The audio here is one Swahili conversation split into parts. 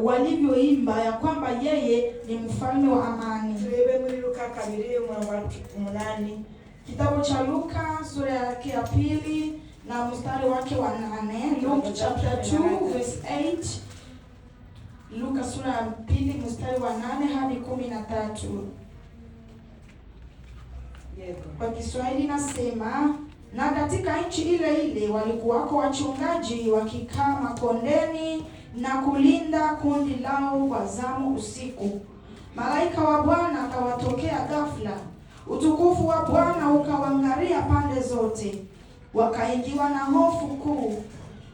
walivyoimba ya kwamba yeye ni mfalme wa amani. Turebe muri Luka 2:8. Kitabu cha Luka sura yake ya 2 na mstari wake wa 8. Luke chapter 2 verse 8. Luka sura ya 2 mstari wa 8 hadi 13. Kwa Kiswahili nasema, na katika nchi ile ile walikuwako wachungaji wakikaa makondeni na kulinda kundi lao kwa zamu usiku. Malaika wa Bwana akawatokea ghafla. Utukufu wa Bwana ukawaangalia pande zote. Wakaingiwa na hofu kuu.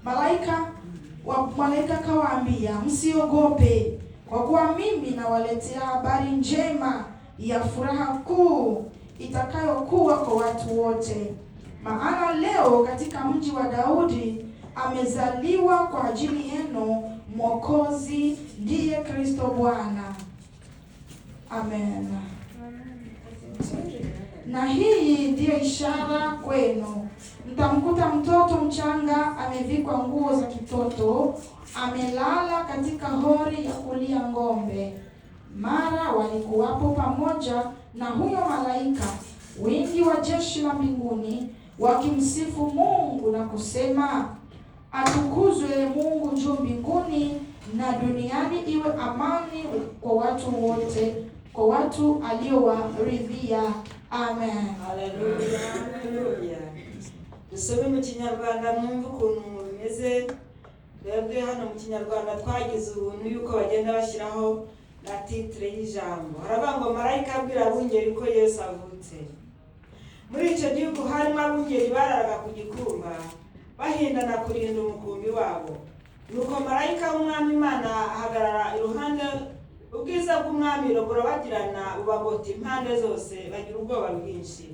Malaika akawaambia, msiogope, kwa kuwa mimi nawaletea habari njema ya furaha kuu itakayokuwa kwa watu wote. Maana leo katika mji wa Daudi amezaliwa kwa ajili yenu Mwokozi, ndiye Kristo Bwana. Amen. Na hii ndiyo ishara kwenu, mtamkuta mtoto mchanga amevikwa nguo za kitoto, amelala katika hori ya kulia ng'ombe. Mara walikuwapo pamoja na huyo malaika wingi wa jeshi la mbinguni, wakimsifu Mungu na kusema, atukuzwe Mungu juu mbinguni, na duniani iwe amani kwa watu wote, kwa watu aliowaridhia. Amen. Haleluya. Haleluya. Dusome mu Kinyarwanda mwumve ukuntu bimeze. Twebwe hano mu Kinyarwanda twagize ubuntu yuko bagenda bashyiraho na titre y'ijambo. Haravuga ngo marayika abwira abungeri ko Yesu avutse. Muri icyo gihugu harimo abungeri bararaga ku gikumba bahindana kurinda umukumbi wabo. Nuko marayika w'umwami Imana ahagarara iruhande, ubwiza bw'umwami burabagirana bubagota impande zose, bagira ubwoba bwinshi.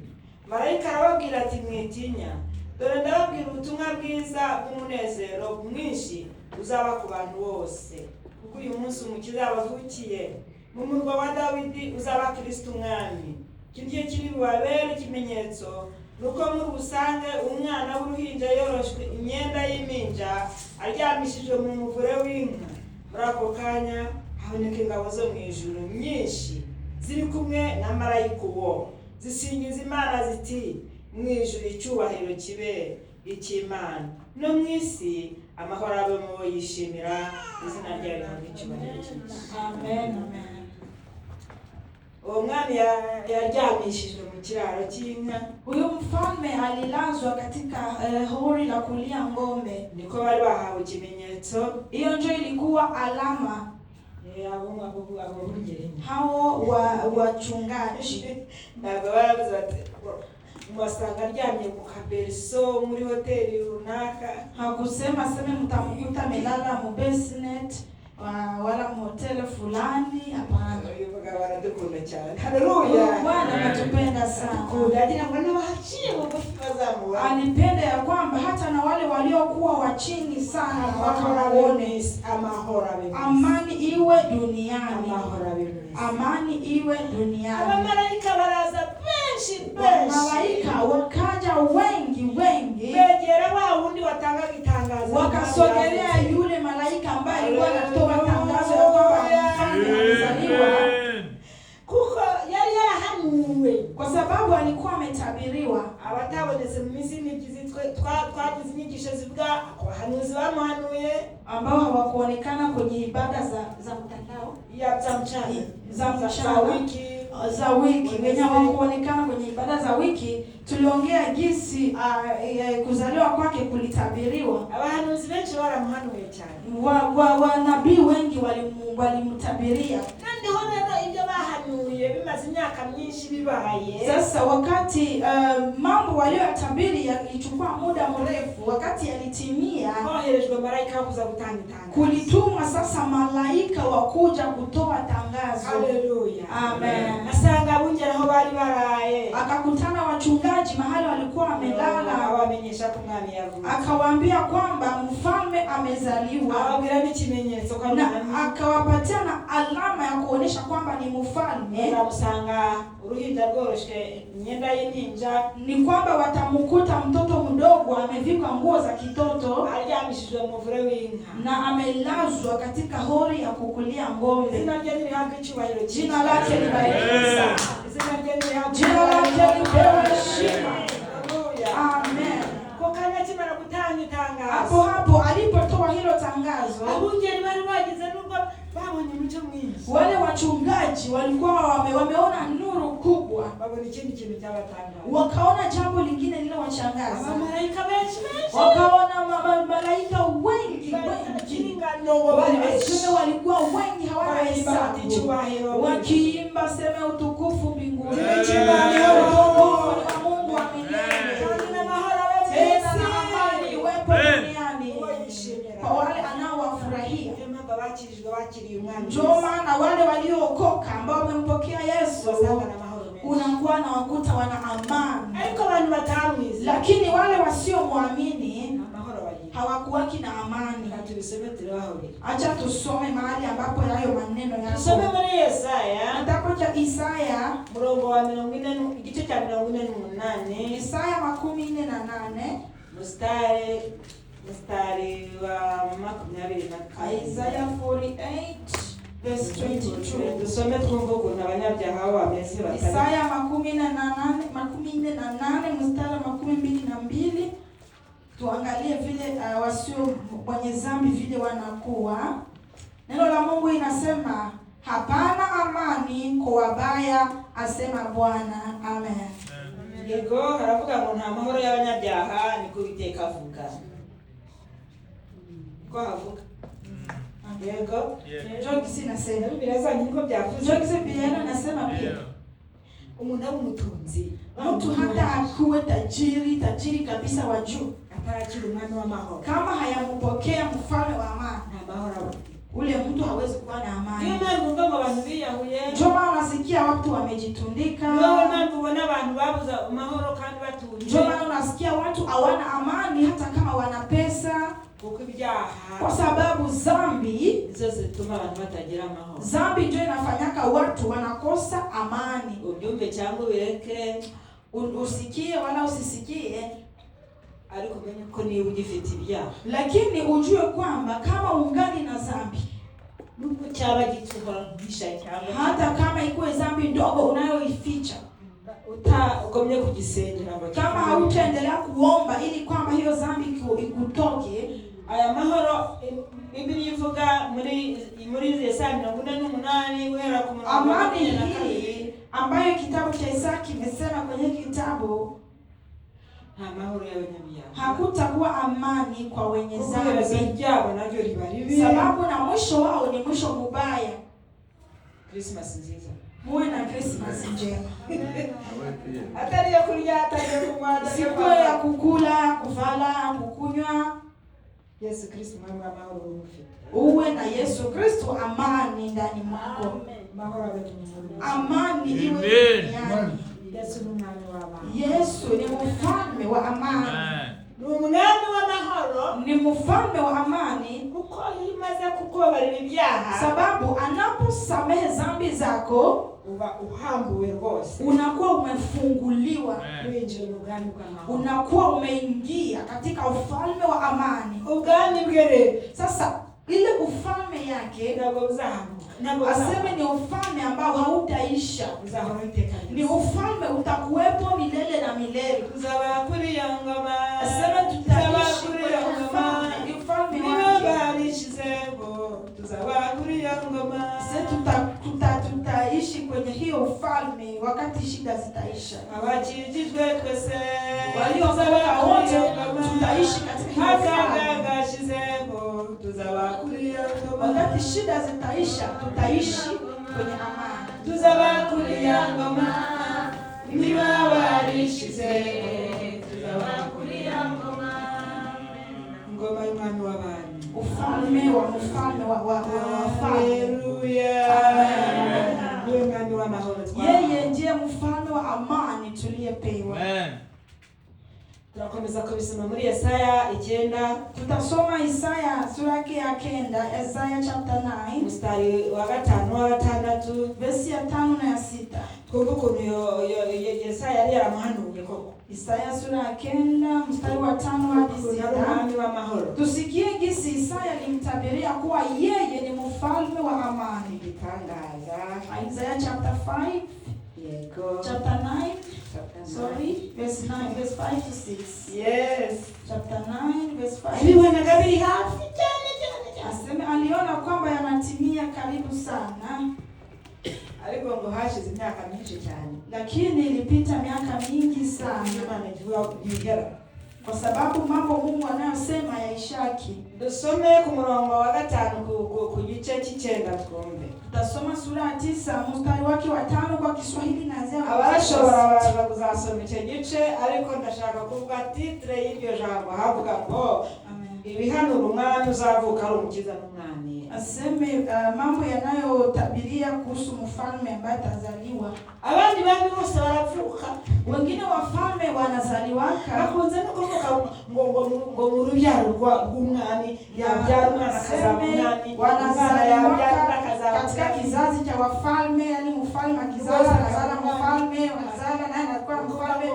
Marayika arababwira ati, mwitinya, dore ndababwira ubutumwa bwiza bw'umunezero mwinshi uzaba ku bantu bose. Kuko uyu munsi umukiza yabavukiye mu murwa wa Dawidi, uzaba Kristo umwami. Kiryo kiri bubabere ikimenyetso, nuko muri busange umwana w'uruhinja yoroshwe imyenda y'impinja, aryamishijwe mu muvure w'inka. Muri ako kanya haboneka ingabo zo mu ijuru nyinshi ziri kumwe na marayika uwo, zisingiza Imana ziti, mu ijuru icyubahiro kibe icy'Imana, no mu isi amahoro abe mu bo yishimira, izina ryayo rihabwe icyubahiro cyinshi. Amen. Amen. Uwo mwami yaryamishijwe mu kiraro cy'inka. Huyo mfalme alilazwa katika hori la kulia ng'ombe. Niko bari bahawe ikimenyetso. Hiyo ndio ilikuwa alama. Hao wachungaji ntabwo barabuze bati mwasanga aryamye mu kaberso muri hoteli runaka. Hakusema mtamkuta amelala mu basement wala hotel fulani. Hapana. Yuvuga baradukunda cyane. Haleluya. Bwana anatupenda sana. Kudagira ngo n'abahaciye bugufi bazamuwa. Alipenda ya kwamba hata na wale waliokuwa wa chini sana wakaone amani iwe duniani. Amani iwe duniani. Abamalaika baraza benshi. Malaika wakaja wengi. Begera wa wundi watanga gitangazo. Wakasogelea yule malaika ambaye alikuwa anatoa tangazo ya kwamba amezaliwa. Kuko yari yarahanuwe, kwa sababu alikuwa ametabiriwa. Abatabonetse mu minsi myigizi twagize inyigisho zivuga abahanuzi bamuhanuye ambao hawakuonekana kwenye ibada za mtandao za wiki wenye hawakuonekana kwenye ibada za wiki. Tuliongea jinsi kuzaliwa kwake kulitabiriwa. Abahanuzi benshi baramuhanuye cyane. Wanabii wengi walimtabiria. Kandi hona ibyo bahanuye bimaze imyaka myinshi bibaye. Sasa wakati mambo waliotabiri yalichukua muda mrefu, wakati yalitimia, koherejwe malaika kuza gutanga itangazo. Kulitumwa sasa malaika wakuja kutoa tangazo. Haleluya. Amen. Asanga bungera aho bari baraye. Akakutana wachungaji mahali walikuwa wamelala, awamenyesha ko mwami yavuze. Akawaambia kwamba mfalme amezaliwa. Awabwira n'ikimenyetso na akawapatia na alama ya kuonesha kwamba ni mfalme. bazasanga uruhinja rworoshye imyenda y'impinja, ni kwamba watamkuta mtoto mdogo amevikwa nguo za kitoto aryamishijwe mu muvure w'inka, na amelazwa katika hori ya kukulia ng'ombe. Izina rye nirihabwe icyubahiro, Jina lake libarikiwe sana. Izina rye nirihabwe, Jina lake lipewe heshima. Haleluya. Amen. Ko kanya kimara gutanga Hapo itangazo, hapo alipotoa hilo tangazo, abungeri bari bagize nubwo babonye umucyo mwinshi, wale wachungaji walikuwa wameona nuru kubwa, babona ikindi kintu cyabatangaza, wakaona jambo lingine lililowashangaza. abamarayika benshi Wakaona malaika wengi walikuwa wengi, hawana hesabu, wakiimba sema utukufu mbinguni, utukufu ni wa Mungu wa milele, tena na amani iwepo duniani kwa wale anaowafurahia. Ndio maana wale waliookoka ambao wamempokea Yesu unakuwa na wakuta wana amani, lakini wale wasiomwamini hawakuwaki na amani. Acha tusome mahali ambapo hayo maneno yako. Tusome muri Yesaya, kitabu cha Isaya mrongo wa 40, igice cha 48, Isaya 48 mstari wa 22. Isaiah 48 verse 22. Tusome twumve ukuntu abanyabyaha bameze batari. Isaya 48 mstari wa 22. Tuangalie vile wasio wenye dhambi vile wanakuwa. Neno la Mungu inasema hapana amani kwa wabaya, asema Bwana. Amen. Yego haravuga ngo nta mahoro y'abanyabyaha, niko Uwiteka avuga. Ko havuga. Yego. Jokisi nasema. Birazanye niko byavuze. Jokisi pia nasema pia. Umuntu w'umutunzi, mtu hata akuwe tajiri kabisa wa juu, atarakira umwami w'amahoro, kama hayampokea mfalme wa amani, nta mahoro, ule mtu hawezi kuwa na amani. Ndio maana ngo abantu biyahuye, ndio maana unasikia watu wamejitundika, ndio maana ubona abantu babuza mahoro kandi batunze, ndio maana unasikia watu hawana amani hata kama wana pesa, kuko ibyaha, kwa sababu dhambi hizo zituma abantu batagira amahoro. Dhambi ndio inafanyaka watu wanakosa amani. Ubyumve cyangwa bireke, usikie wala usisikie, ariko umenye ko niba ugifite ibyaha, lakini ujue kwamba kama ungali na dhambi, nubwo cyaba gituhorisha cyangwa hata kama ikuwe dhambi ndogo unayoificha, ugomye kugisengera, kama hautaendelea kuomba ili kwamba hiyo dhambi ikutoke, aya mahoro Biblia ivuga muri Yesaya 48 wera ku murongo amani hii ambayo kitabu cha Isaya kimesema kwenye kitabu, nta mahoro y'abanyabyaha, hakutakuwa amani kwa wenye dhambi, sababu na mwisho wao ni mwisho mbaya. Christmas nziza, muwe na Christmas njema. atari ya kulia, atari ya kumwada, siku ya kukula, kuvala, kukunywa. Yesu Kristo mwana wa mahoro, uwe na Yesu Kristo amani ndani mwako. Amani iwe duniani. Yesu ni mwami wa amani. Yesu ni mfalme wa amani. Ni umwami wa mahoro, ni mfalme wa amani, kuko yimaze kukubabarira ibyaha, sababu anaposamehe dhambi zako uba uhambuwe rwose, unakuwa umefunguliwa, unakuwa umeingia katika ufalme wa amani. Ubwami bwere sasa ile ufalme yake aseme ni ufalme ambao hautaisha, ni ufalme utakuwepo milele na milele. Aseme tutaishi kwenye ufalme wake, tutaishi kwenye hiyo ufalme wakati shida zitaisha. Waliokoka wote tutaishi katika hiyo ufalme. Wakati shida zitaisha, tutaishi kwenye amani. Tuzabakulia ngoma, niba barishize, tuzabakulia ngoma, ngoma y'umwami w'abami, ufalme wa mfalme wa wafalme. Haleluya. Ndiye mwami wa mahoro. Yeye ndiye mfalme wa amani tuliyepewa. Amen. Tunakomeza kubisoma muri Yesaya 9. Tutasoma Isaya sura yake ya 9, Isaiah chapter 9, mstari wa 5 wa 6, verse ya 5 na ya 6. twumva ukuntu Yesaya yari yaramuhanuye koko. Isaya sura ya 9 mstari wa 5 hadi 6. Tusikie jinsi Isaya alimtabiria kuwa yeye ni mfalme wa amani. Igitangaza. Isaiah chapter 5, Yego. chapter 9, verse 9, verse 5 to 6. Yes. Chapter 9, verse 5. Alibonaga biri hafi cyane. Aseme aliona kwamba yanatimia karibu sana. Ariko ngo hashize imyaka myinshi cyane. Lakini ilipita miaka mingi sana. Imana ivuga ntigera. Kwa sababu mambo Mungu anayosema yaishaki. Dusome ku murongo wa 5 ku gice cy'icenda twumve. Tutasoma sura ya 9 mstari wake wa 5 kwa Kiswahili na Azia. Abashobora baraza kuzasoma icyo gice, ariko ndashaka kuvuga titre y'iryo jambo havuga ngo ibihanura umwami uzavuka ari umukiza n'umwami. Aseme mambo yanayotabiria kuhusu mfalme ambaye atazaliwa. Abandi bami bose baravuka, wengine wafalme wanazaliwaka. Bakunze no kuvuga ngo mu rubyaro rw'umwami yabyara umwana akazaba umwami, wanazaliwaka katika kizazi cha wafalme, yani mfalme akizaza anazala mfalme, wanazala naye anakuwa mfalme.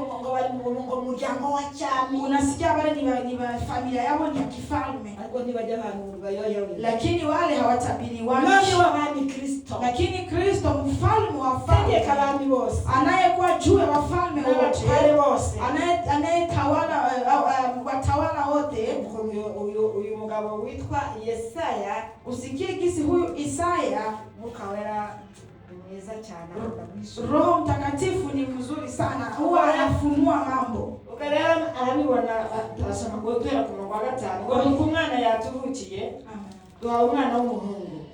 Ngo muryango wa cyami, unasikia wale ni familia yao ni ya kifalme, ariko ntibajya hanurwa yoyo, lakini wale hawatabiri wale wabani Kristo. Lakini Kristo mfalme wa wafalme anayekuwa juu ya wafalme wote, anayetawala watawala wote. Uyu mugabo witwa Yesaya, usikie kisi huyu Isaya, mukawera mwiza cyane, Roho Mtakatifu ni mzuri sana, huwa anafunua mambo. Ukarera arabibona, turasoma gutera ku murongo wa 5 ngo umwana yatuvukiye, duha umwana w'umuhungu,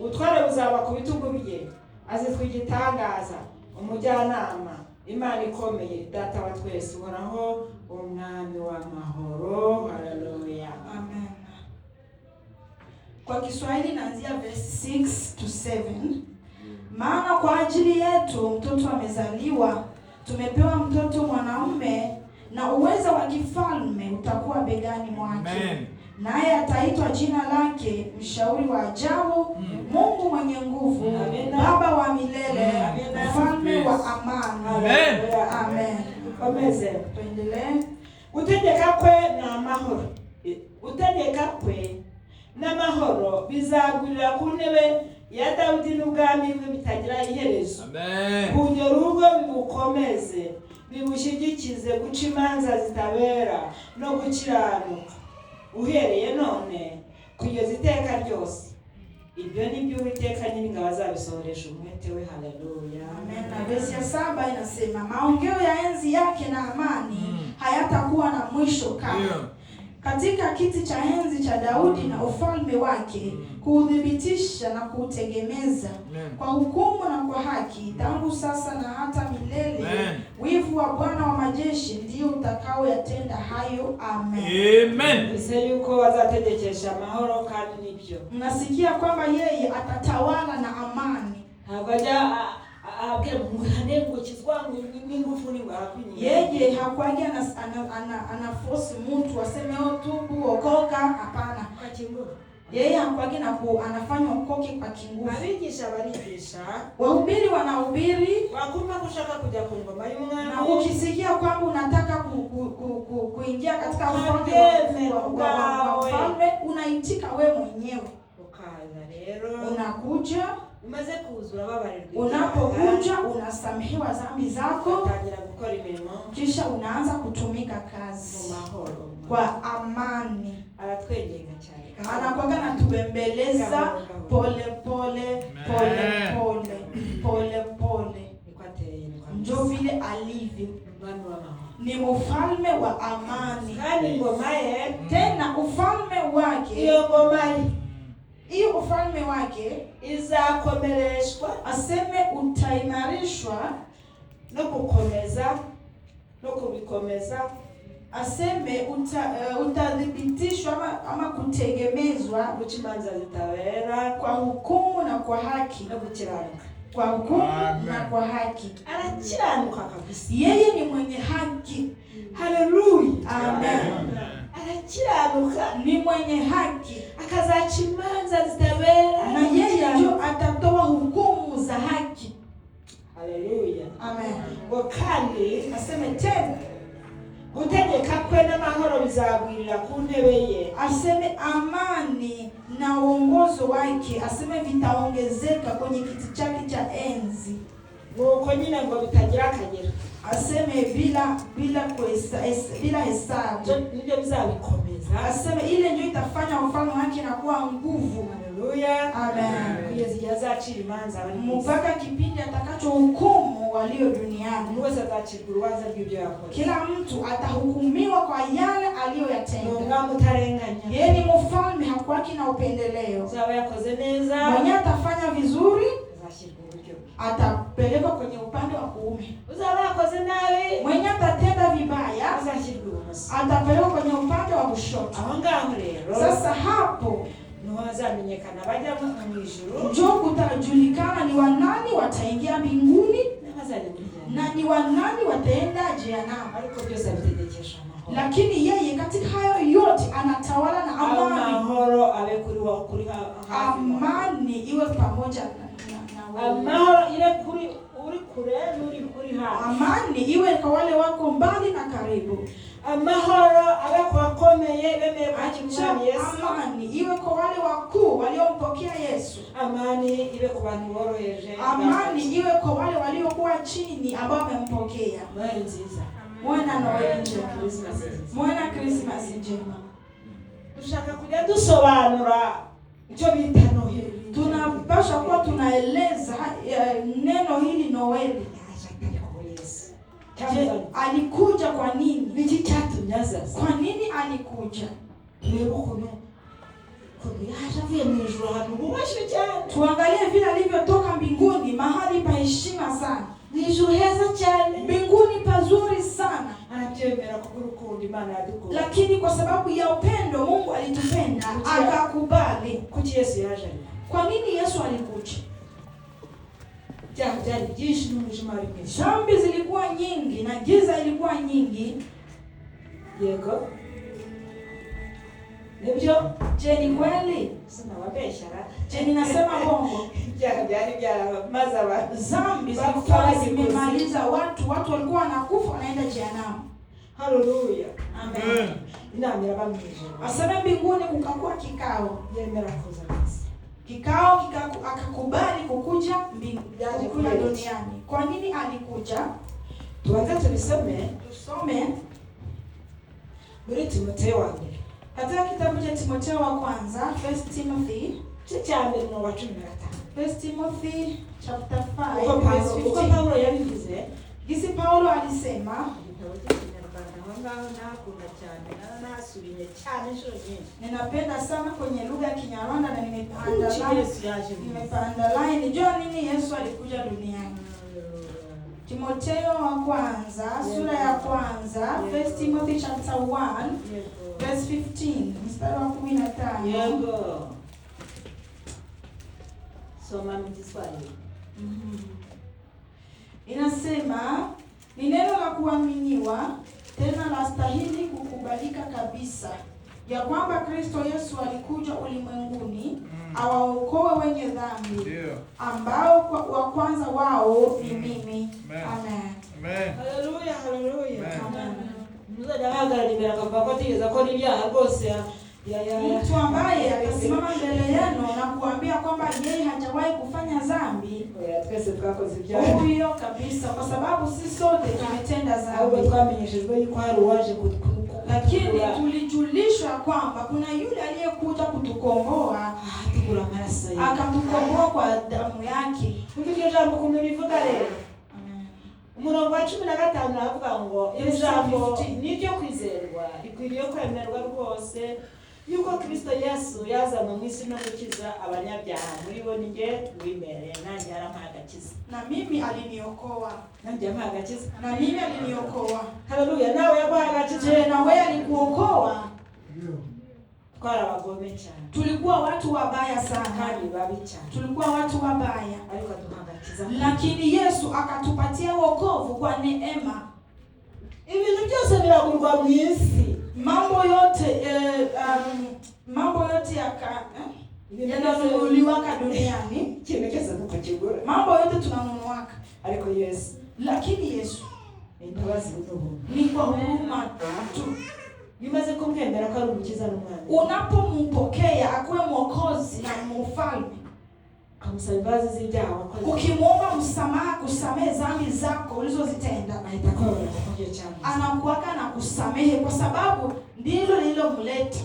utware buzaba ku bitugu bye, azitwa igitangaza, umujyanama, Imana ikomeye, data wa twese, uhoraho, umwami w'amahoro. Haleluya, amen. Kwa Kiswahili naanzia verse 6 to 7. Maana kwa ajili yetu mtoto amezaliwa, tumepewa mtoto mwanaume, na uweza wa kifalme utakuwa begani mwake. Naye ataitwa jina lake Mshauri wa Ajabu, Mungu mwenye nguvu, Baba wa milele, Mfalme wa amani. Amen. Komeze tuendelee. Utegeka kwe na amahoro. Utegeka kwe na amahoro bizagurira ku ntebe ya Dawidi n'ubwami bwe bitagira iherezo. Amen. Kunyo rugo bibukomeze, bibushigikize guca imanza zitabera no gukiranuka, uhereye none kugeza iteka ryose. Ibyo ni byo Uwiteka nyir'ingabo azabisohoresha umwete we. Haleluya, amen. Na verse ya 7 inasema maongeo ya enzi yake na amani hayatakuwa na mwisho kamwe. Katika kiti cha enzi cha Daudi na ufalme wake, kuudhibitisha na kuutegemeza kwa hukumu na kwa haki, tangu sasa na hata milele. Wivu wa Bwana wa majeshi ndio utakao yatenda hayo. Amen. Amen. Ise yuko wazategekesha amahoro, kandi nibyo. Mnasikia kwamba yeye atatawala na amani. Habaja abwira Mungu hanengo kizwangu n'ingufu ni ngarakwinyi. Yeye hakwaje ana force mtu aseme tubu okoka, hapana. Kwa kingufu. Yeye hakwaje anafanya okoke kwa kingufu. Abigisha barigisha, wahubiri wanahubiri, wakumva kushaka kuja ku ngoma y'umwami. Na ukisikia kwamba unataka kuingia katika ufalme wa unaitika wewe mwenyewe. Ukaza rero, unakuja, umaze kuzura babarirwa. Unapokuja unasamehewa dhambi zako, utangira gukora imirimo, kisha unaanza kutumika kazi mu mahoro, kwa amani. Aratwengenga cyane, anakuwa anatubembeleza pole pole pole pole pole pole. Ndio vile alivyo, ni mfalme wa amani. Kandi ngoma ye, tena ufalme wake, hiyo ufalme wake izakomereshwa, aseme utaimarishwa no kukomeza no kubikomeza, aseme utadhibitishwa ama kutegemezwa, guca imanza zitabera, kwa hukumu na kwa haki, no gukiranuka, kwa hukumu na kwa haki. Anakiranuka kabisa, yeye ni mwenye haki. Haleluya, amen. Anakiranuka, ni mwenye haki, akazaca imanza zitabera, na yeye ndio atatoa hukumu za haki. Haleluya, n'amahoro bizagwirira ku ntebe ye. Aseme amani na uongozo wake, aseme vitaongezeka kwenye kiti chake cha enzi. Nuko nyine ngo bitagira akagera. Aseme bila hesabu. Nibyo bizabikomeza. Aseme ile ndio itafanya ufalme wake na kuwa nguvu. Haleluya. Amen. Kugeza azacira imanza abari mpaka kipindi atakachohukumu walio duniani. Mweza atacirwa urubanza rw'ibyo yakoze. Kila mtu atahukumiwa kwa yale aliyoyatenda. Mungu mutarenganya. Yeye ni mfalme, hakuwaki na upendeleo. Uzaba yakoze neza. Mwenye atafanya vizuri azashirwa uburyo. Atapelekwa kwenye upande wa kuume. Uzaba yakoze nabi. Mwenye atatenda vibaya azashirwa ibumoso. Atapelekwa kwenye upande wa kushoto. Aho ngaho rero. Sasa hapo niho hazamenyekana bajya mu ijuru. Ndio kutajulikana ni wanani wataingia mbinguni na ni wanani wataenda jehanamu. Ariko byose abitegekesha amahoro. Lakini yeye katika hayo yote anatawala na amani. Amahoro abe kuri amani iwe pamoja na wewe. Amahoro ile uri kure n'uri hafi. Amani iwe kwa wale wako mbali na karibu. Amahoro abe kwakomeye bemeye kwakira Yesu. Amani iwe kwa wale wakuu waliompokea Yesu. Amani iwe kwa bantu boroheje. Amani iwe kwa wale waliokuwa chini ambao wamempokea. Noheri nziza. Mwana Noheri njema. Mwana Christmas njema. Dushaka kujya dusobanura icyo bita Noheri. Tunapaswa kuwa tunaeleza neno hili Noheri. Alikuja kwa nini? Niki cyatumyaza? Kwa nini alikuja? Leo kuno yaje mu ijuru hano bubashwe cyane. Tuangalie vile alivyotoka mbinguni, mahali pa heshima sana. Ni ijuru heza cyane. Mbinguni pazuri sana. Anabyemera kurukundo Imana yadukunda. Lakini kwa sababu ya upendo Mungu alitupenda akakubali. Kuki Yesu yaje? Kwa nini Yesu alikuja? Byari byinshi n'umwijima ari mwinshi. Dhambi zilikuwa nyingi na giza ilikuwa nyingi. Yego. Nibyo, je ni kweli? Sina wabeshara. Je ninasema bongo? Byari maza wa dhambi zilikuwa zimemaliza watu walikuwa wanakufa wanaenda jehanamu. Haleluya. Amen. Inamira bamwije. Aseme mbinguni kukakuwa kikao. Yemera kuza basi. Kikao akakubali kukuja duniani. Kwa nini alikuja? Tuanze tubisome. Tusome muri Timotheo wa mbere. Katika kitabu cha Timotheo wa kwanza, 1 Timothy cha mbere no wa 15. 1 Timothy chapter 5 verse 15. Uko Paulo yabivuze. Gisi Paulo alisema, ninapenda sana kwenye lugha ya Kinyarwanda na nimepandaline jua nini Yesu alikuja duniani. Timotheo wa kwanza sura ya kwanza, 1 Timothy chapter 1 verse 15 mstari wa 15. Yego. Soma mtiswali. Inasema ni neno la kuaminiwa tena la stahili kukubalika kabisa, ya kwamba Kristo Yesu alikuja ulimwenguni awaokoe wenye dhambi, ambao wa kwanza wao ni mimi. Amen. Amen. Haleluya, haleluya. Amen. Mzadahaga libera kapakotiza ko nibyaha rwose ya mtu ambaye atasimama mbele yenu na kuambia kwamba yeye hajawahi kufanya dhambi, twese twakoze ibyaha huyo kabisa, kwa sababu sisi sote tumetenda dhambi. Twamenyeshejwe yuko hari uwaje lakini tulijulishwa kwamba kuna yule aliyekuja kutukomboa, akatukomboa kwa damu yake. Ndio jambo kumelivuga leo. Umurongo wa 15 avuga ngo ijambo nibyo kwizerwa ikwiriye kwemerwa rwose yuko Kristo Yesu yazana mu isi no gukiza abanyabyaha, muri bo ninge wimereye nanjye arampagakiza. Na mimi aliniokoa. Nanjye ampagakiza. Na mimi aliniokoa. Haleluya. Nawe yaguhagakiza. Na wewe alikuokoa. Twara abagome cyane. Tulikuwa watu wabaya sana. Kandi babi cyane. Tulikuwa watu wabaya. Ariko aduhagakiza. Lakini Yesu akatupatia wokovu kwa neema. Ibintu byose biragurwa mu isi. Mambo yote yananunuliwaka duniani. Kinekeza nuko kigura. Mambo yote tunanunuaka. Ariko Yesu. Lakini Yesu ni kwa huruma tu. bimaze kumwemera ko ari umukiza n'umwana, unapompokea akuwe mwokozi na mfalme, ukamusaba imbabazi z'ibyaha wakoze, ukimwomba msamaha kusamehe dhambi zako ulizozitenda, ahita akorora kuko cyane anakuwaka na kusamehe kwa sababu ndilo lililomleta.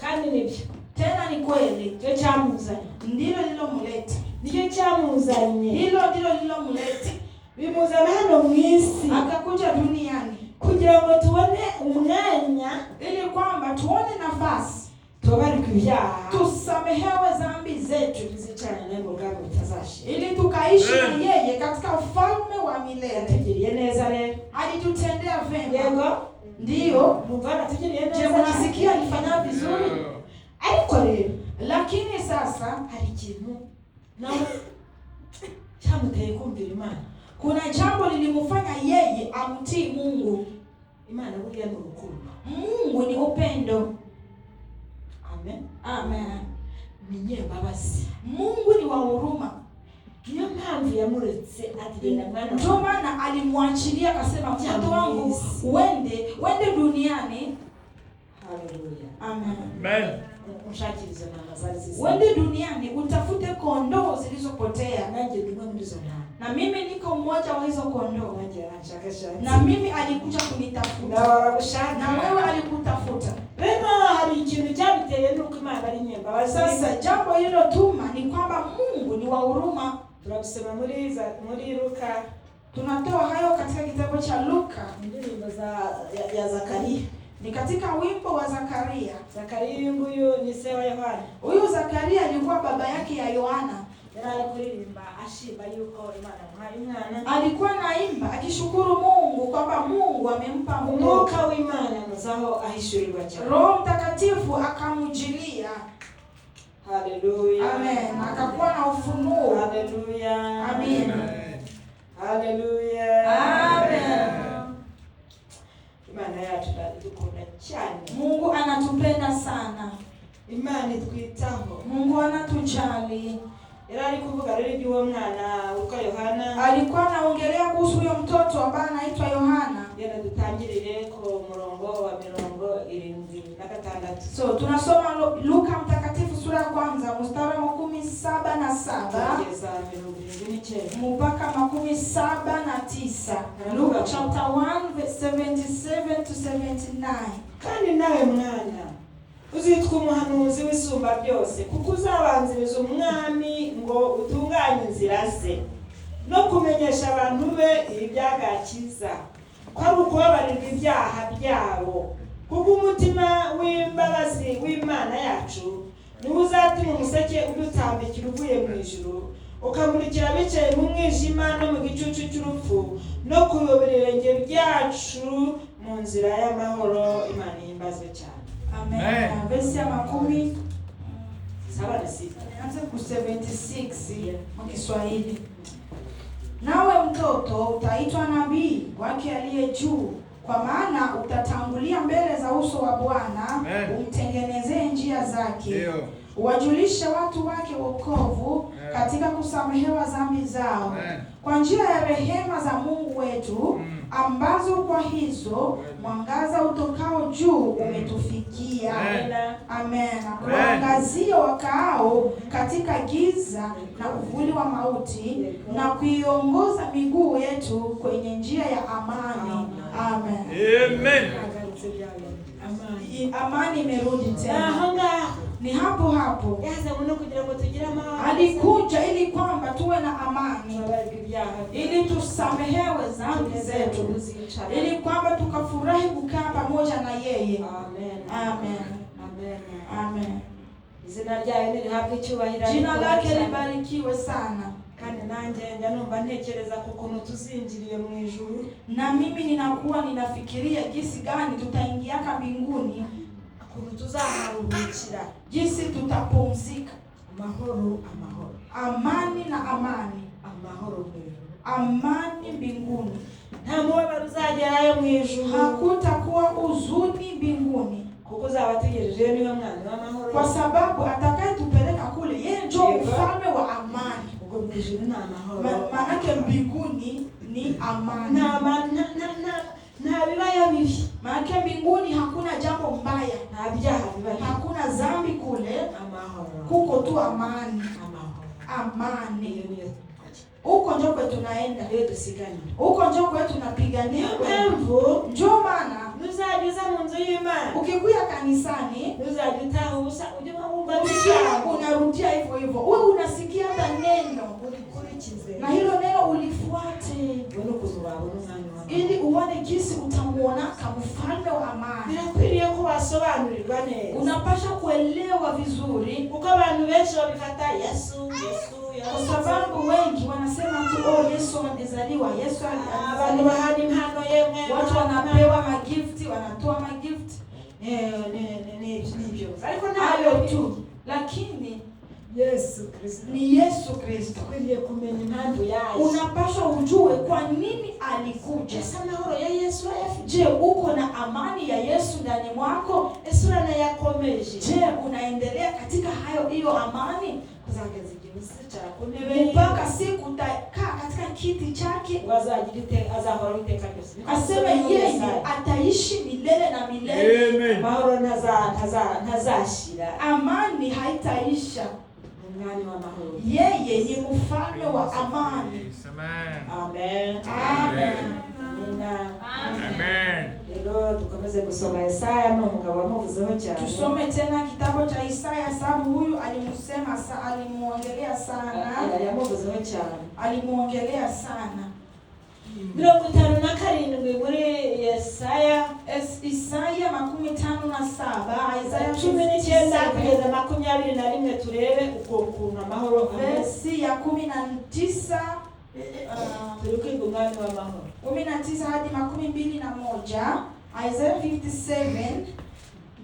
kandi nibyo Tena ni kweli, cyo cyamuzanye, ndilo lililomleta, nicyo cyamuzanye, hilo ndilo lililomleta. bimuzana hano mu isi Akakuja duniani kugira ngo tubone umwanya, ili kwamba tuone nafasi tubabarike ibyaha, tusamehewe dhambi zetu, tuzicarane naye mu bwami butazashira, ili tukaishi na yeye katika ufalme wa milele. yatugiriye neza rero, Alitutendea vema. yego Ndiyo. muvana tugiriye neza, Je, mnasikia alifanya vizuri? ariko rero Lakini sasa hari ikintu nawe cyamuteye kumvira Imana. kuna jambo lilimfanya yeye amtii Mungu. Imana buriya ni urukundo, Mungu ni upendo. amen, Amen. ni nyembabazi, Mungu ni wa huruma. niyo mpamvu yamuretse atigenda mwana Ndio maana alimwachilia akasema, mtoto wangu uende duniani. Haleluya, Amen. Mshakirizo na nazari sisi, Uende duniani utafute kondoo zilizopotea. nanjye ndimo muri zo ntama, Na mimi niko mmoja wa hizo kondoo. nanjye anshakashatse, Na mimi alikuja kunitafuta. na waragushaka, Na wewe alikutafuta. rero hari ikintu cyabiteye nuko Imana ari nyembabazi. Sasa jambo hilo tuma ni kwamba Mungu ni wa huruma. Turabisoma muri Luka, Tunatoa hayo katika kitabu cha Luka, indirimbo ya Zakaria. ni katika wimbo wa Zakaria. Zakaria nguyu ni se wa Yohana. Huyu Zakaria alikuwa baba yake ya Yohana. Yari kuririmba ashimba yuko Imana amuhaye umwana. Alikuwa naimba akishukuru Mungu kwamba Mungu amempa mtoto. Umwuka w'Imana muzaho ahishurirwa cyane. Roho Mtakatifu akamjilia. Haleluya. Amen. Akakuwa na ufunuo. Haleluya. Amen. Haleluya. Amen. Imana yacu dukunda cyane. Mungu anatupenda sana. Imana itwitaho. Mungu anatujali. Yari ari kuvuga rero iby'uwo mwana witwa Yohana. Alikuwa anaongelea kuhusu huyo mtoto ambaye anaitwa Yohana. Yenda dutangirire ku murongo wa 76. So tunasoma Luka mtakatifu sura ya kwanza mstari wa 17 mpaka 79. Luke chapter 1 verse 77 to 79. Kandi nawe mwana uzitwa umuhanuzi w'isumba byose, kuko uzabanziriza umwami ngo utunganye inzira ze no kumenyesha abantu be ibyagakiza, ko ari ukubabarirwa ibyaha byabo, kuko umutima w'imbabazi w'Imana yacu niwe uzatuma umuseke udutambikira uvuye mu ijuru, ukamurikira bicaye mu mwijima no mu gicucu cy'urupfu, no kuyobora ibirenge byacu mu nzira y'amahoro. Imana ihimbazwe cyane. Amen. Verse ya 10 Sawa na sita. anza ku 76 kwa Kiswahili. Nawe mtoto utaitwa nabii wake aliye juu, kwa maana utatangulia mbele za uso wa Bwana umtengenezee njia zake. Uwajulishe watu wake wokovu katika kusamehewa dhambi zao, kwa njia ya rehema za Mungu wetu, ambazo kwa hizo mwangaza utokao juu umetufikia. Amen. Kuangazia wakaao katika giza na uvuli wa mauti, na kuiongoza miguu yetu kwenye njia ya amani. Amen. Amen. Amani imerudi tena. Ni hapo hapo. Alikuja ili kwamba tuwe na amani, ili tusamehewe dhambi zetu, ili kwamba tukafurahi kukaa pamoja na yeye. Amen. Amen. Jina lake libarikiwe sana. Kandi nanjye njya numva ntekereza ku kuntu tuzinjiriye mu ijuru, na mimi ninakuwa ninafikiria jinsi gani tutaingiaka mbinguni, kuntu tuzaharuhukira, jinsi tutapumzika. Amahoro, amani na amani, amahoro mbinguni, amani mbinguni. Nta mubabaro uzagerayo mu ijuru, hakutakuwa huzuni mbinguni, kuko uzaba tugejeje niwe mwana w'amahoro, kwa sababu atakayetupeleka kule yeye ndio mfalme wa amani. Maanake mbinguni ni amani. Na bibayo bibi, Maana mbinguni hakuna jambo mbaya, hakuna dhambi kule, kuko tu amani. Amani. Huko ndio kwetu tunaenda. Huko ndio kwetu tunapigania. Ndio maana ukikuja kanisani unarudia hivyo hivyo. Wewe unasikia hata neno, na hilo neno ulifuate ili uone jinsi utamuona kama mfalme wa amani. Unapaswa kuelewa vizuri, kwa sababu wengi wanasema tu Yesu amezaliwa, Yesu alizaliwa. Watu wanapewa magifti, wanatoa magifti. Hayo tu. Lakini ni Yesu Kristo. Unapaswa ujue kwa nini alikuja. Je, uko na amani ya Yesu ndani mwako? Je, unaendelea katika hiyo amani? Mpaka siku utakaa katika kiti chake, aseme yeye ataishi milele na milele. Amani haitaisha. Yeye ni mfalme wa amani. Amen. Amen. Amen. Leo tukomeze kusoma Isaya na mugabo wamuvuzeho cyane. Tusome tena kitabu cha Isaya, sababu huyu alimuongelea sana. Alimuongelea sana. 57 muri Isaya 57, Isaya 19 kugeza 21 turebe ukuntu amahoro verse ya 19 turukiga umwami w'amahoro 19 hadi 21. Isaiah 57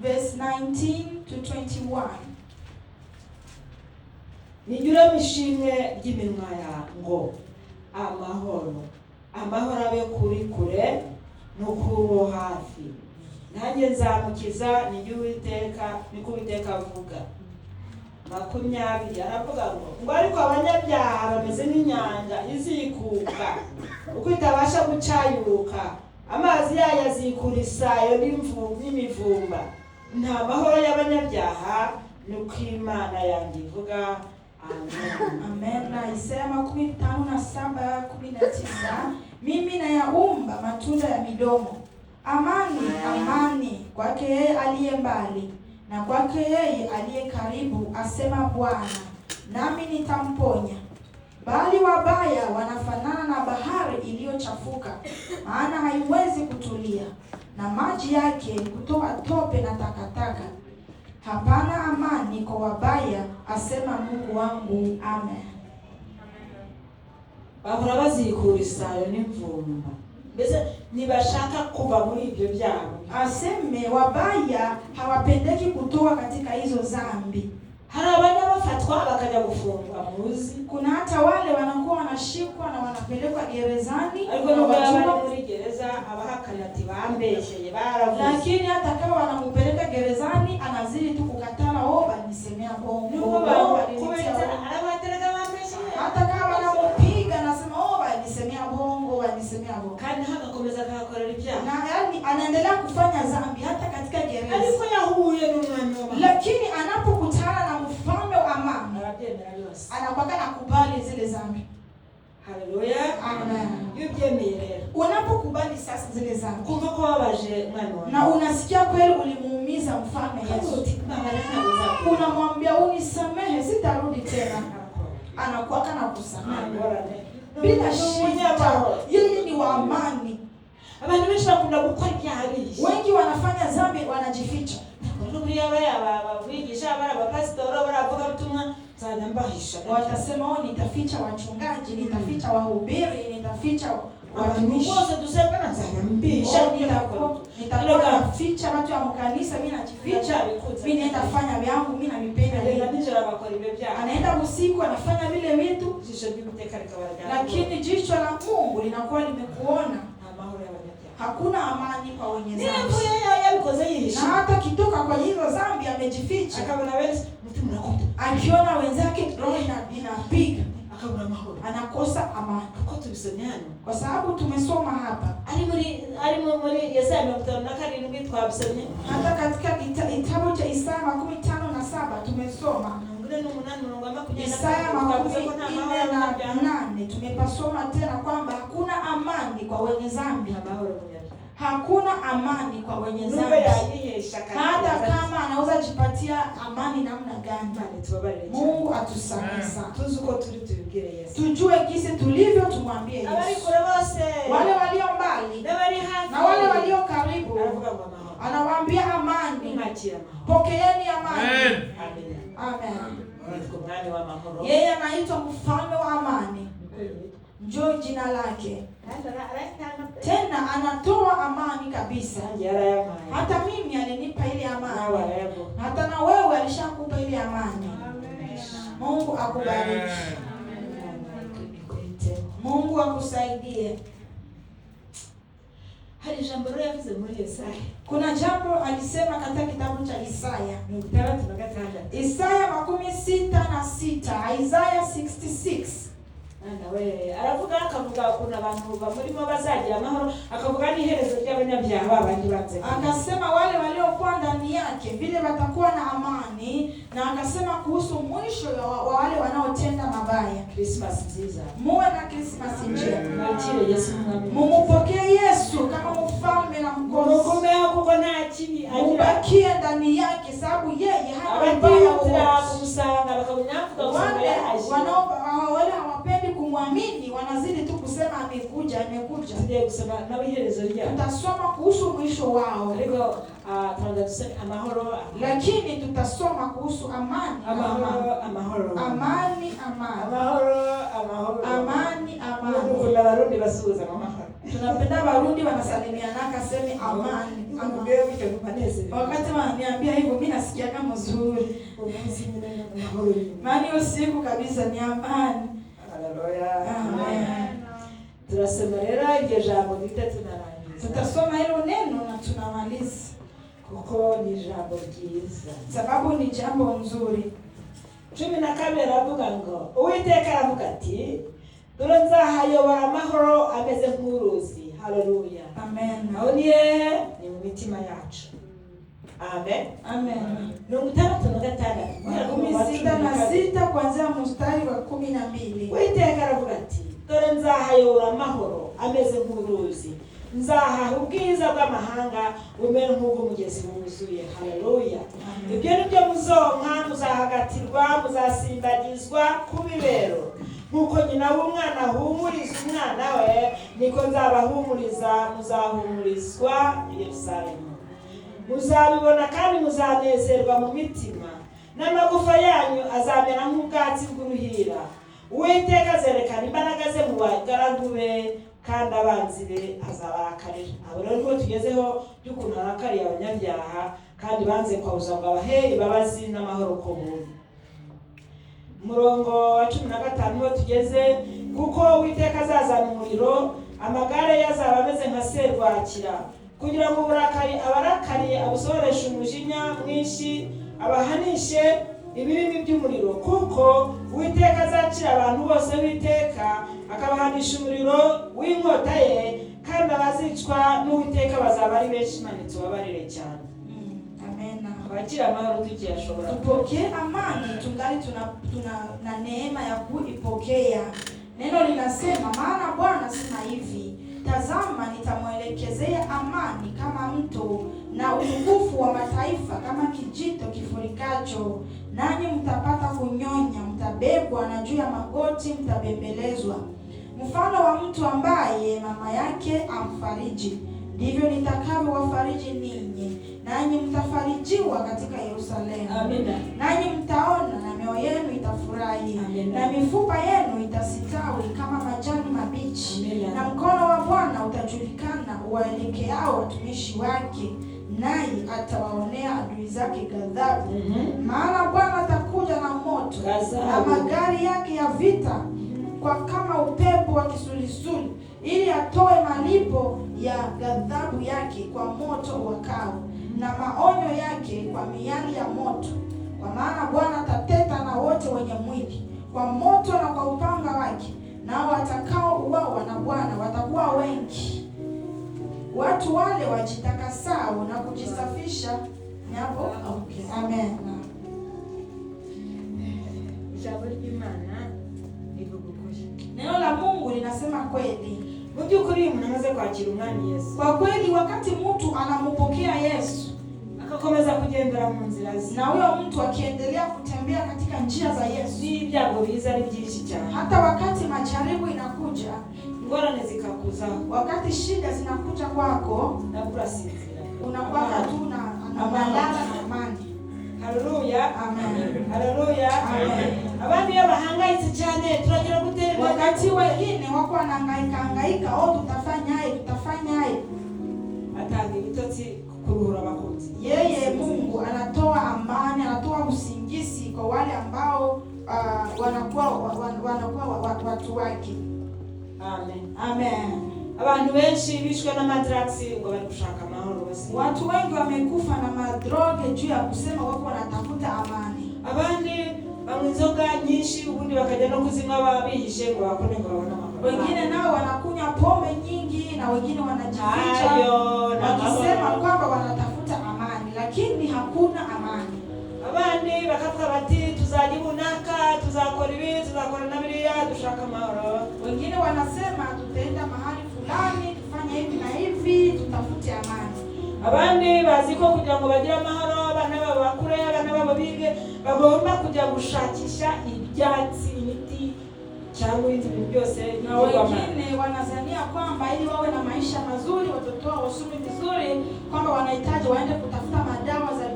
verse 19 to 21. Nijura mishimwe ry'iminwa yango amahoro abe kuri kure no kubo hafi, nanjye nzamukiza ni Uwiteka, niko Uwiteka avuga. 20 aravuga ngo ariko abanyabyaha bameze nk'inyanja izikuka uko itabasha gucayuka, amazi yayo azikura isayo n'imivumba. Nta mahoro y'abanyabyaha nuko Imana yanjye ivuga. Amen. Amen. Isaya 57:19, mimi nayaumba matunda ya midomo. Amani, amani kwake yeye aliye mbali na kwake yeye aliye karibu, asema Bwana, nami nitamponya. Bali wabaya wanafanana na bahari iliyochafuka, maana haiwezi kutulia, na maji yake kutoa tope na takataka. Hapana amani kwa wabaya, asema Mungu wangu. Amen. Bahora bazikura isayo n'imvumba, mbese nibashaka kuva muri ibyo byabo. Aseme wabaya hawapendeki kutoka katika hizo dhambi. Hari abanya bafatwa bakaja gufungwa muzi. Kuna hata wale wanakuwa wanashikwa na wanapelekwa gerezani, ariko no baba muri gereza abahakana ati bambesheye baravuze. Lakini hata kama wanamupeleka gerezani anazidi tu kukatana, banisemea bongo. Hata kama wanamupiga anasema banisemea bongo. Kandi hagakomeza akakorera ibyaha. Na yani anaendelea kufanya dhambi hata katika gereza. Ariko yahuye n'umwami w'amahoro. Lakini anapokutana na mfalme wa amani, anakuwa anakubali zile dhambi. Haleluya. Amen. Yubyemeye. Unapokubali sasa zile dhambi, kumva ko wabaje umwami w'amahoro, na unasikia kweli ulimuumiza mfalme Yesu, unamwambia unisamehe, sitarudi tena. Anakuwa kana kusamehe bila shida. Yeye ni wa amani. Abantu benshi bakunda gukora ibyaha bishi. Wengi wanafanya dhambi wanajificha. Nubwo abawigisha abapasitoro baravuga butumwa sana mbahisha. Watasema nitaficha wachungaji, nitaficha wahubiri, nitaficha watumishi. Wote tuseme na sana mbisha. Nitaficha watu wa mkanisa, mimi najificha. Mimi nitafanya vyangu, mimi namipenda. Anaenda usiku anafanya vile vitu, lakini jicho la Mungu linakuwa limekuona. Hakuna amani kwa wenye dhambi. Na hata kitoka kwa hizo dhambi amejificha. Akiona wenzake roho inapiga, akabura amahoro, anakosa amani. kuko tubisomye hano, Kwa sababu tumesoma hapa ari muri Yesaya 57 twabisomye, hata katika kitabu cha Isaya 57 tumesoma Isaya 48 tumepasoma tena kwamba hakuna amani kwa wenye dhambi. Hakuna amani kwa wenye dhambi. Hata kama anaweza jipatia amani namna gani, Mungu atusamehe sana. Tujue kisi tulivyo, tumwambie Yesu. Wale walio mbali na wale walio karibu, anawaambia amani. Pokeeni amani. Amen. Yeye anaitwa mfalme wa amani. Njoo jina lake. Tena anatoa amani kabisa. Hata mimi alinipa ile amani. Hata na wewe alishakupa ile amani. Mungu akubariki. Mungu akusaidie. Hari jambo leo yavuze muri Yesaya. Kuna jambo alisema katika kitabu cha Isaya. Isaya 66, Isaiah 66. Nawe aravuga akavuga kuna abantu bamurimo bazagira amahoro, akavuga n'iherezo ry'abanyabyaha babandi banze. Akasema wale waliokuwa ndani yake vile watakuwa na amani, na akasema kuhusu mwisho wa wale wanaotenda mabaya. Christmas nziza. Muwe na Christmas njema. Mwachie Yesu mwamini. Mumupokee Yesu kama mfalme na mkombozi. Mukomea kuko nta kibi agira. Mubakie ndani yake sababu yeye hana mbaya kumsanga bakamnyafuka kusanga. Wale hawapendi kumwamini wanazidi tu kusema amekuja. Ndiye kusema na iherezo ryao. Tutasoma kuhusu mwisho wao. Ariko tunadusema amahoro. Lakini tutasoma kuhusu amani. Amahoro. Amani. Kuna Warundi basuhuza amahoro. Tunapenda Warundi wanasalimiana akaseme amani. Wakati wananiambia hivyo mimi nasikia kama mzuri. Maana usiku kabisa ni amani. Haleluya. Amen. Tunasema rero iryo jambo bita tunarangiza. Tutasoma hilo neno na tunamaliza. Kuko ni jambo ryiza. Sababu ni jambo nzuri. 12 aravuga ngo Uwiteka aravuga ati dore nzahayobora amahoro ameze nk'uruzi. Haleluya. Amen. Aho ni hehe? Ni mu mitima yacu. Amen. Amen. 66 kuanzia mstari wa 12. Uwiteka aravuga ati dore nzahayobora amahoro ameze nk'uruzi, nzahaha ubwiza bw'amahanga bumere nk'ubw'umugezi wuzuye. Haleluya. Ibyo ni byo muzonka, muzahagatirwa, muzasimbagizwa ku bibero. Nk'uko nyina w'umwana ahumuriza umwana we, niko nzabahumuriza, muzahumurizwa i Yerusalemu. Muzabibona kandi muzanezerwa mu mitima, n'amagufa yanyu azamera nk'ubwatsi bw'uruhira. Uwiteka azerekana imbaraga ze mu bagaragu be, kandi abanzi be azabarakarira. Abo rero nibo tugezeho by'ukuntu arakariye abanyabyaha kandi banze kwawuza ngo abahe imbabazi n'amahoro ku buntu. Murongo wa 15 niho tugeze, kuko Uwiteka azazana umuriro, amagare yazaba ameze nka serwakira, kugira ngo abarakariye abusohoreshe umujinya mwinshi, abahanishe ibirimi by'umuriro. Kuko Uwiteka azacira abantu bose w'iteka, akabahanisha umuriro w'inkota ye, kandi abazicwa n'Uwiteka bazaba ari benshi. Imana itubabarire cyane. Amen. Abakira amahoro tukiyashobora. Tupokee amani tungali tuna neema ya kuipokea. Neno linasema, maana Bwana sema hivi, tazama nitamwelekezea amani kama mto, na utukufu wa mataifa kama kijito kifurikacho. Nanyi mtapata kunyonya, mtabebwa, na juu ya magoti mtabembelezwa. Mfano wa mtu ambaye mama yake amfariji, ndivyo nitakavyowafariji ninyi, nanyi mtafarijiwa katika Yerusalemu. Amina. Nanyi mtaona na mioyo yenu itafurahi. Amina. Na mifupa yenu itasitawi kama majani mabichi. Amina. Na mkono wa Bwana utajulikana uwaelekeao watumishi wake, naye atawaonea adui zake ghadhabu. Maana Bwana atakuja na moto, na magari yake ya vita kwa kama upepo wa kisulisuli, ili atoe malipo ya ghadhabu yake kwa moto wakao, na maonyo yake kwa miali ya moto. Kwa maana Bwana atateta na wote wenye mwili kwa moto, na kwa upanga wajitakasao na kujisafisha hapo. Okay. Amen. Ijambo ry'Imana rivuga ukuri. Neno la Mungu linasema kweli. Mu by'ukuri umuntu amaze kwakira umwami Yesu, Kwa kweli wakati mtu anampokea Yesu akakomeza kugendera mu nzira ze, na huyo mtu akiendelea kutembea katika njia za Yesu, ibyago biza ari byinshi cyane. hata wakati majaribu inakuja, Ingorane zikakuzaho, wakati shida zinakuja kwako, nakurasinzira, unakuwa tu na malala na amani. Haleluya. Amen. Haleluya. Amen. Abantu iyo bahangayitse cyane turagira gute? Wakati wengine wako wanahangaika, tutafanyaje? Atanga ibitotsi kuruhura abakunzi. Yeye Mungu anatoa amani, anatoa usingizi kwa wale ambao wanakuwa watu wake. Amen. Amen. Abantu benshi bishwe na madrags ngo bari gushaka amahoro bose. Watu wengi wamekufa na madroge juu ya kusema wako wanatafuta amani. Abandi banywa inzoga nyinshi ubundi bakajya no kuzinywa babihishe ngo bakone ngo babone amahoro. Wengine nao wanakunywa pombe nyingi na wengine wanajificha wakisema kwamba wanatafuta amani, lakini hakuna amani. Abandi bakavuga bati tuzajibunaka, tuzakora ibi, tuzakora na biriya, dushaka amahoro. Wengine wanasema tutaenda mahali fulani, tufanye hivi na hivi, tutafute amani. Abandi bazi ko kugira ngo bagire amahoro, abana babo bakure, abana babo bige, bagomba kujya gushakisha ibyatsi, imiti cyangwa ibindi bintu byose. Na wengine wanazania kwamba ili wawe na maisha mazuri, watoto wao wasome vizuri, kwamba wanahitaji waende kutafuta madawa za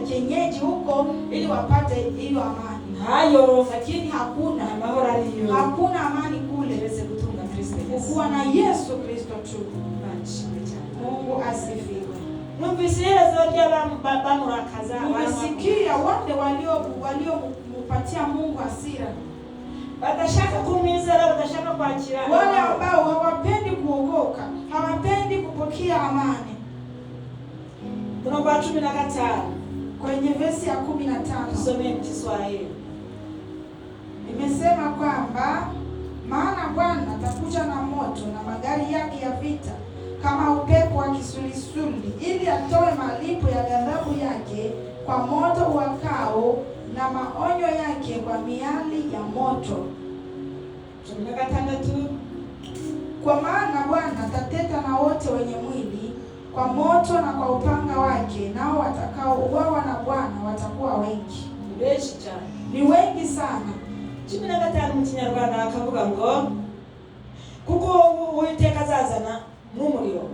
kienyeji huko ili wapate hiyo amani. Hayo, Lakini hakuna amahoro aliyo. hakuna amani kule Tuweze kutunga Kristo Yesu. kuwa na Yesu Kristo tu. Bashimwe cyane. Mungu asifiwe. Numvise iherezo ry'abamurakaza. Umesikia wale waliompatia Mungu hasira, badashaka kumwizera, badashaka kwakira, wale ambao hawapendi kuokoka, hawapendi kupokea amani. Mstari wa 15 Kwenye verse ya 15 tusome Kiswahili. imesema kwamba maana Bwana atakuja na moto na magari yake ya vita kama upepo wa kisulisuli, ili atoe malipo ya ghadhabu yake kwa moto uwakao na maonyo yake kwa miali ya moto. 16 Kwa maana Bwana atateta na wote wenye mwili kwa moto na kwa upanga wake, nao watakaouawa na Bwana watakuwa wengi. benshi cyane, Ni wengi sana. 15 mu Kinyarwanda akavuga ngo kuko Uwiteka azazana n'umuriro,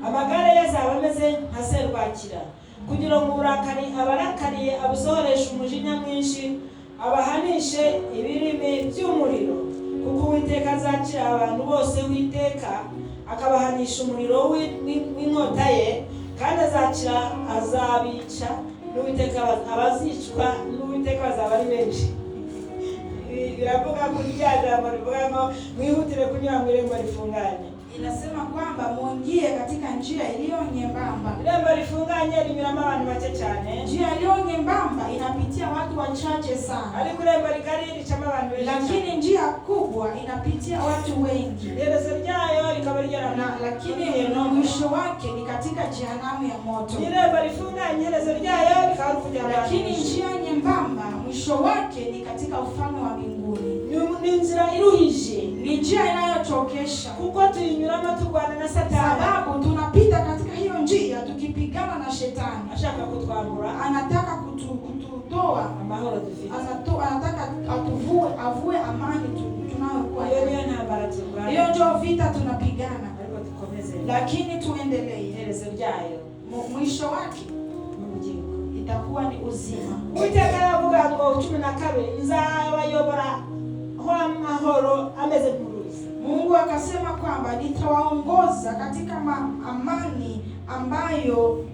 amagare ye azaba ameze nka serwakira, kugira ngo uburakari abarakariye abusohoreshe umujinya mwinshi, abahanishe ibirimi by'umuriro. Kuko Uwiteka azacira abantu bose witeka, akabahanisha umuriro w'inkota ye, kandi azabica n'Uwiteka, abazicwa n'Uwiteka bazaba ari benshi. Biravuga kuri rya jambo rivuga ngo mwihutire kunyura mu irembo rifunganye. Inasema kwamba muingie katika njia iliyo nyembamba. Irembo rifunganye rinyuramo abantu bake cyane. Njia iliyo nyembamba inapitia watu wachache sana. Ariko irembo rigari ricamo abantu benshi. Lakini njia kubwa inapitia watu wengi. Iherezo ryayo rikaba rigera, lakini mwisho wake ni katika jehanamu ya moto. Irembo rifunganye iherezo ryayo rikaba rikujya, lakini njia nyembamba mwisho wake ni katika ufalme wa mbinguni. Ni inzira iruhije, ni njia inayochokesha, kuko tuyinyuramo turwana na Satani. Sababu tunapita katika hiyo njia tukipigana na shetani. Ashaka kutwambura, anataka kututoa amahoro dufite, anataka avue amani tunayokuwa. Hiyo ntambara turwana, hiyo ndio vita tunapigana. Ariko tukomeze, lakini tuendelee. Iherezo ryayo, mwisho wake itakuwa ni uzima. Uwiteka aravuga ngo 12 nzabayobora ho amahoro ameze nk'uruzi. Mungu akasema kwamba nitawaongoza katika amani ambayo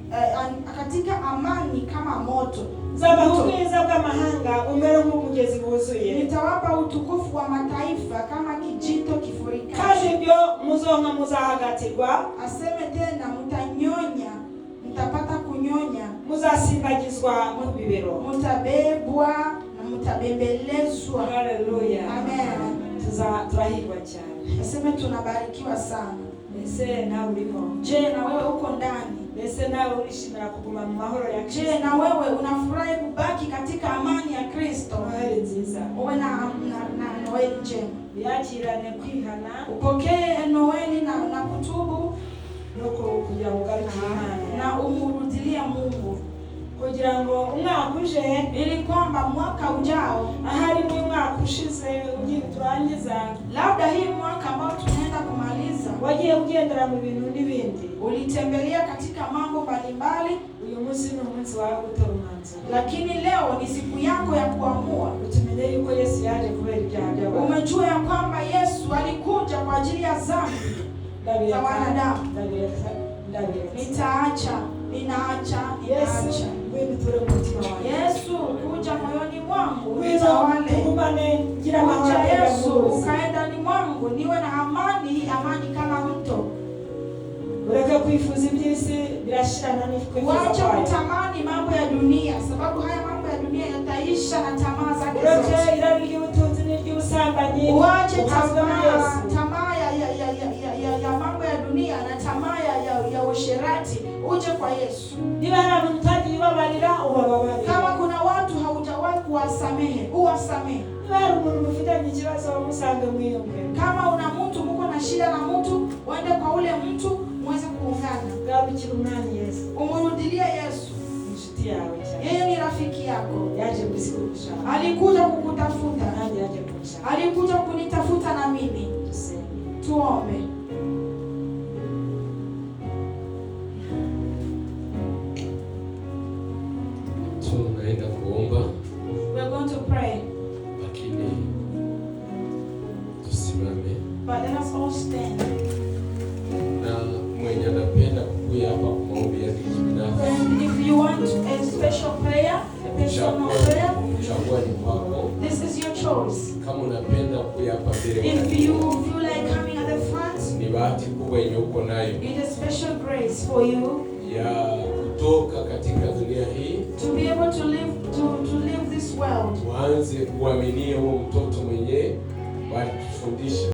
katika amani kama moto. Nzabaha ubwiza bw'amahanga umere nk'umugezi wuzuye. Nitawapa utukufu wa mataifa kama kijito kifurikacho. Kandi ibyo muzonka muzahagatirwa. Aseme tena mtanyonya, mtapata kunyonya. Muzasimbagizwa mu bibero. Mtabebwa na mtabembelezwa. Haleluya. Amen. turahirwa cyane. Nasema tunabarikiwa sana. Ese nawe urimo? Je, na wewe uko ndani? Ese nawe urishimira kuguma mu mahoro ya Kristo? Je, na wewe unafurahi kubaki katika amani ya Kristo? Noheri nziza. Uwe na Noeli njema. Yakirane kwihana. Upokee Noeli na kutubu. Nuko kugira ngo ugaruke Imana. Na umurudilia Mungu. Kugira ngo umwaka uje, ili kwamba mwaka ujao, ahari ni mwaka ushize ugiye turangiza, labda hii mwaka ambao tunaenda kumaliza, wagiye ugendera mu bintu n'ibindi, ulitembelea katika mambo mbalimbali. Uyu munsi ni umunsi wawe gutora umwanzuro, lakini leo ni siku yako ya kuamua. Utumenye yuko Yesu yaje kubera ibyaha by'abantu. Umejua ya kwamba Yesu alikuja kwa ajili ya dhambi za wanadamu. Ninaacha. Yesu kuja moyoni mwangu, nitawale. Kuja Yesu ukaenda ni mwangu, niwe na amani kama mto. Ureke kuifuza iby'isi birashirana n'ikwifuza. Wacha kutamani mambo ya dunia, sababu haya mambo ya dunia yataisha na tamaa zake zote. Ureke irari ry'ubutunzi n'iry'ubusambanyi. Wache tamaa ya mambo ya dunia na tamaa ya usherati, uje kwa Yesu. Niba hari abantu utagibabarira ubabarire. Kama kuna watu haujawahi kuwasamehe, uwasamehe. Niba hari umuntu ufitanye ikibazo musange mwiyombe. Kama una mtu muko na shida na mtu, uende kwa ule mtu muweze kuungana. Gabikira umwami Yesu. Umurudilie Yesu. Inshuti yawe cyane. Yeye ni rafiki yako. Yaje kukushaka. Alikuja kukutafuta. Nani yaje kukushaka? Alikuja kunitafuta na mimi. Tuombe. Tunaenda kuomba. We are going to pray. Lakini tusimame. But let us all stand. Na mwenye anapenda kukuja hapa kwa maombi yake kibinafsi. And if you want a special prayer, a personal prayer, chagua ni kwako. this is your choice. Kama unapenda kuja hapa mbele, If you feel like coming at the front, ni bahati kubwa yenye uko nayo. it is special grace for you Ya kutoka katika dunia hii. to be able to live this world. Tuanze kuaminia huo mtoto mwenyewe bali tufundishe